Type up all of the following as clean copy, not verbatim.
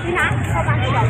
พี่นะเข้าบ้านเดี๋ยว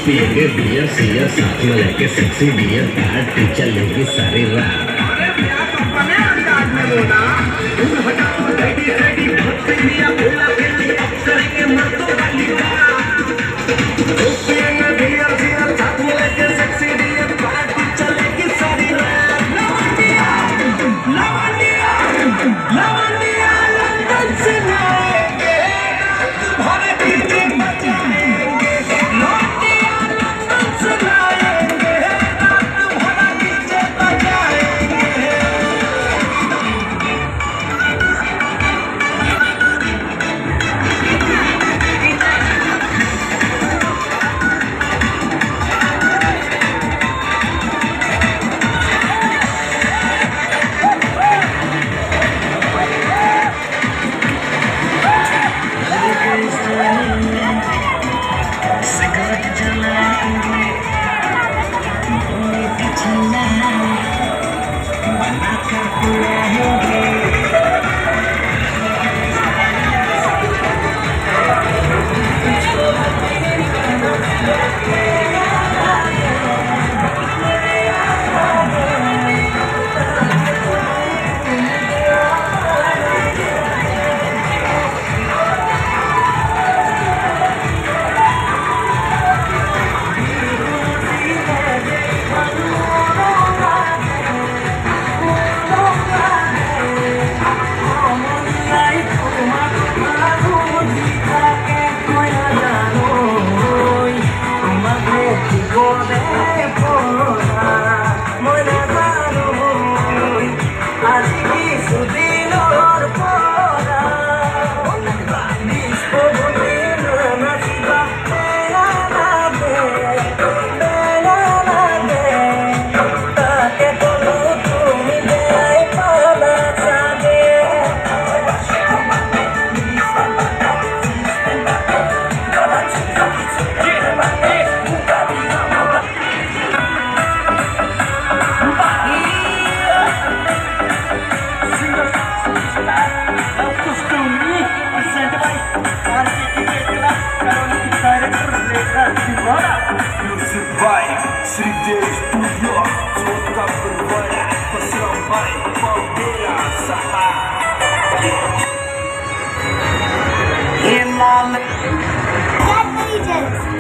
पिएंगे beer share साथ में लेके सेक्सी बियर पार्टी चलेगी सारी रात। अरे क्या तो बने अंदाज में बोला तुम हटाओ रेडी रेडी भक्ति दिया बोला के लिए अब करेंगे मर्दों वाली बात। पिएंगे बियर सियर साथ में लेके सेक्सी बियर पार्टी चलेगी सारी रात। लवंडिया लवंडिया लवंडिया लंदन से लाएंगे रात भर डीजे बजाएंगे।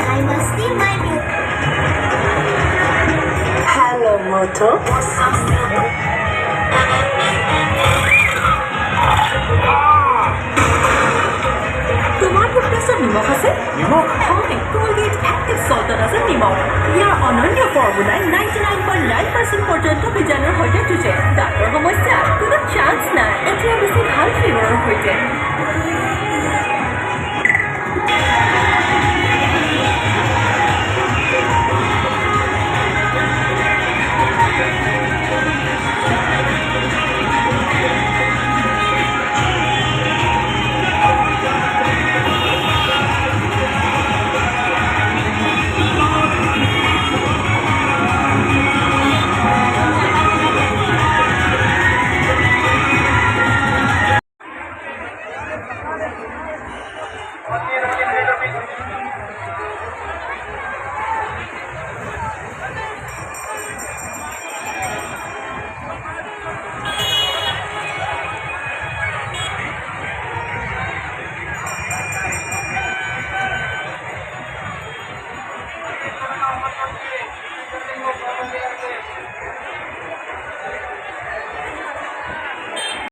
I must see my beauty. Hello, Moto. তোমাৰ ফুটপ্ৰেছত নিমখ আছে? নিমখ? হয়, Colgate Active Salt আছে নিমখ। ইয়াৰ অনন্য ফৰ্মুলাই 99.9% পৰ্যন্ত বীজাণুৰ সৈতে যুঁজে। দাঁতৰ সমস্যা? কোনো চান্স নাই। এতিয়া বেছি ভাল ফ্লেভাৰৰ সৈতে।